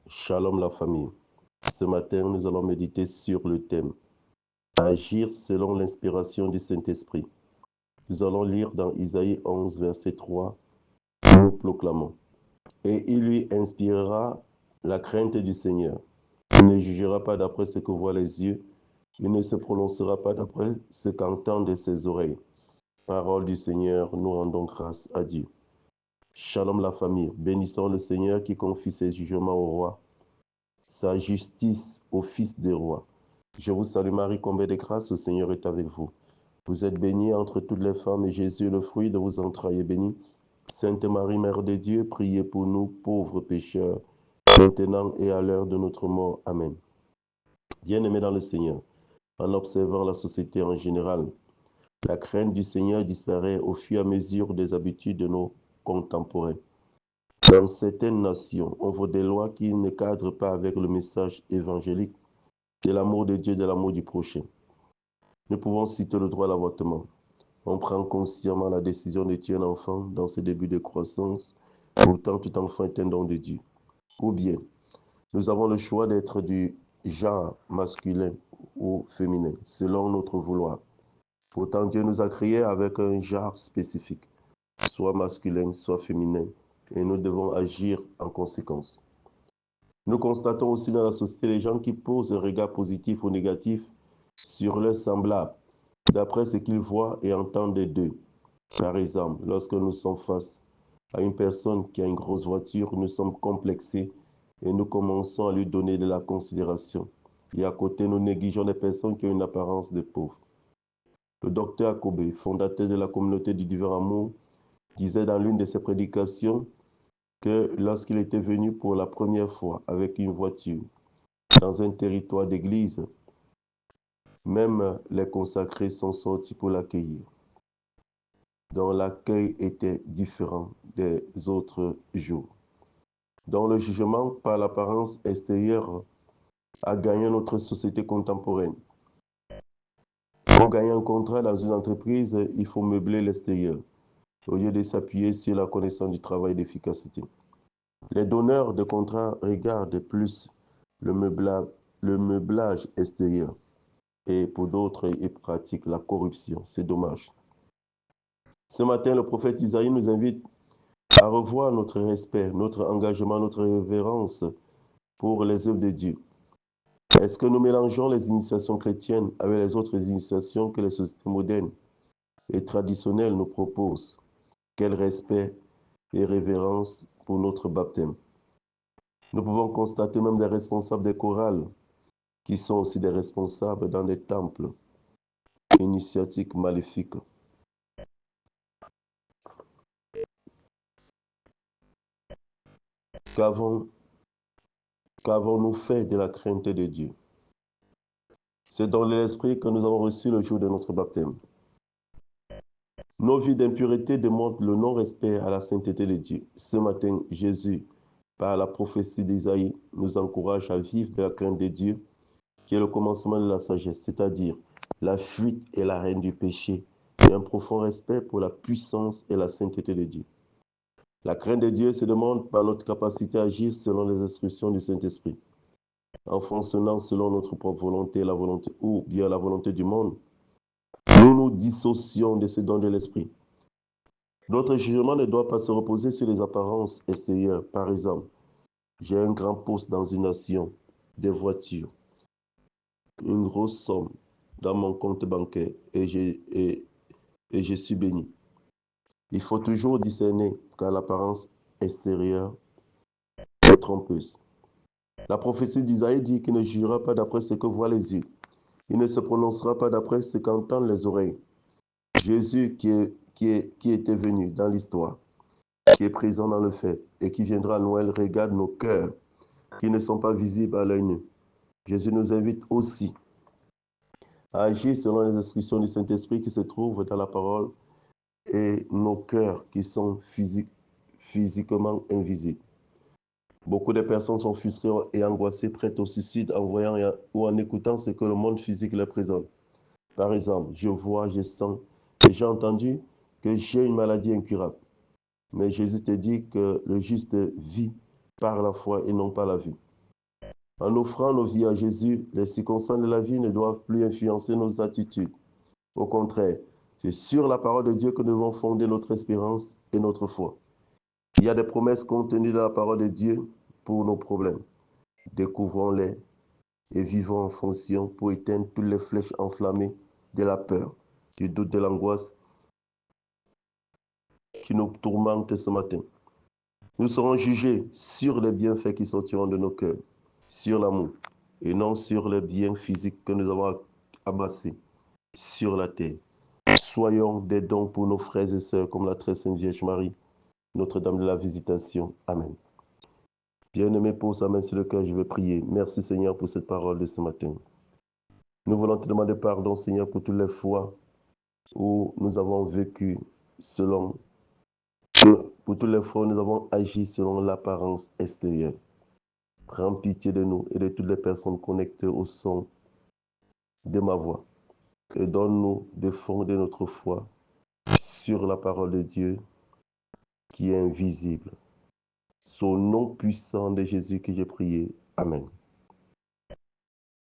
Shalom la famille. Ce matin, nous allons méditer sur le thème Agir selon l'inspiration du Saint-Esprit. Nous allons lire dans Isaïe 11, verset 3. Nous proclamons. Et il lui inspirera la crainte du Seigneur. Il ne jugera pas d'après ce que voient les yeux. Il ne se prononcera pas d'après ce qu'entendent ses oreilles. Parole du Seigneur, nous rendons grâce à Dieu. Shalom la famille. Bénissons le Seigneur qui confie ses jugements au roi, sa justice au Fils des rois. Je vous salue Marie, comblée de grâce, le Seigneur est avec vous. Vous êtes bénie entre toutes les femmes, et Jésus, le fruit de vos entrailles, est béni. Sainte Marie, Mère de Dieu, priez pour nous, pauvres pécheurs, maintenant et à l'heure de notre mort. Amen. Bien-aimés dans le Seigneur, en observant la société en général, la crainte du Seigneur disparaît au fur et à mesure des habitudes de nos contemporains. Dans certaines nations, on voit des lois qui ne cadrent pas avec le message évangélique de l'amour de Dieu, de l'amour du prochain. Nous pouvons citer le droit à l'avortement. On prend consciemment la décision de tuer un enfant dans ses débuts de croissance, pourtant tout enfant est un don de Dieu. Ou bien, nous avons le choix d'être du genre masculin ou féminin, selon notre vouloir. Pourtant, Dieu nous a créés avec un genre spécifique, soit masculin, soit féminin, et nous devons agir en conséquence. Nous constatons aussi dans la société les gens qui posent un regard positif ou négatif sur leurs semblables, d'après ce qu'ils voient et entendent d'eux. Par exemple, lorsque nous sommes face à une personne qui a une grosse voiture, nous sommes complexés et nous commençons à lui donner de la considération. Et à côté, nous négligeons les personnes qui ont une apparence de pauvres. Le docteur Akobe, fondateur de la communauté du divin amour, disait dans l'une de ses prédications que lorsqu'il était venu pour la première fois avec une voiture dans un territoire d'église, même les consacrés sont sortis pour l'accueillir. Donc l'accueil était différent des autres jours. Donc le jugement par l'apparence extérieure a gagné notre société contemporaine. Pour gagner un contrat dans une entreprise, il faut meubler l'extérieur, au lieu de s'appuyer sur la connaissance du travail d'efficacité. Les donneurs de contrats regardent plus le meublage extérieur. Et pour d'autres, ils pratiquent la corruption. C'est dommage. Ce matin, le prophète Isaïe nous invite à revoir notre respect, notre engagement, notre révérence pour les œuvres de Dieu. Est-ce que nous mélangeons les initiations chrétiennes avec les autres initiations que les sociétés modernes et traditionnelles nous proposent? Quel respect et révérence pour notre baptême? Nous pouvons constater même des responsables des chorales qui sont aussi des responsables dans des temples, initiatiques maléfiques. Qu'avons-nous fait de la crainte de Dieu? C'est dans l'esprit que nous avons reçu le jour de notre baptême. Nos vies d'impureté démontrent le non-respect à la sainteté de Dieu. Ce matin, Jésus, par la prophétie d'Isaïe, nous encourage à vivre de la crainte de Dieu, qui est le commencement de la sagesse, c'est-à-dire la fuite et la haine du péché, et un profond respect pour la puissance et la sainteté de Dieu. La crainte de Dieu se demande par notre capacité à agir selon les instructions du Saint-Esprit. En fonctionnant selon notre propre volonté, la volonté ou bien la volonté du monde, nous nous dissocions de ce don de l'esprit. Notre jugement ne doit pas se reposer sur les apparences extérieures. Par exemple, j'ai un grand poste dans une nation, des voitures, une grosse somme dans mon compte bancaire et je suis béni. Il faut toujours discerner car l'apparence extérieure est trompeuse. La prophétie d'Isaïe dit qu'il ne jugera pas d'après ce que voient les yeux. Il ne se prononcera pas d'après ce qu'entendent les oreilles. Jésus qui était venu dans l'histoire, qui est présent dans le fait et qui viendra à Noël, regarde nos cœurs qui ne sont pas visibles à l'œil nu. Jésus nous invite aussi à agir selon les instructions du Saint-Esprit qui se trouvent dans la parole et nos cœurs qui sont physiquement invisibles. Beaucoup de personnes sont frustrées et angoissées, prêtes au suicide en voyant ou en écoutant ce que le monde physique leur présente. Par exemple, je vois, je sens et j'ai entendu que j'ai une maladie incurable. Mais Jésus te dit que le juste vit par la foi et non par la vue. En offrant nos vies à Jésus, les circonstances de la vie ne doivent plus influencer nos attitudes. Au contraire, c'est sur la parole de Dieu que nous devons fonder notre espérance et notre foi. Il y a des promesses contenues dans la parole de Dieu pour nos problèmes. Découvrons-les et vivons en fonction pour éteindre toutes les flèches enflammées de la peur, du doute, de l'angoisse qui nous tourmentent ce matin. Nous serons jugés sur les bienfaits qui sortiront de nos cœurs, sur l'amour, et non sur les biens physiques que nous avons amassés sur la terre. Soyons des dons pour nos frères et sœurs comme la très sainte Vierge Marie, Notre-Dame de la Visitation. Amen. Bien-aimé, pose sa main sur le cœur, je vais prier. Merci Seigneur pour cette parole de ce matin. Nous voulons te demander pardon Seigneur pour toutes les fois où nous avons vécu selon, pour toutes les fois où nous avons agi selon l'apparence extérieure. Prends pitié de nous et de toutes les personnes connectées au son de ma voix. Et donne-nous de fonder notre foi sur la parole de Dieu qui est invisible. C'est au nom puissant de Jésus que j'ai prié. Amen.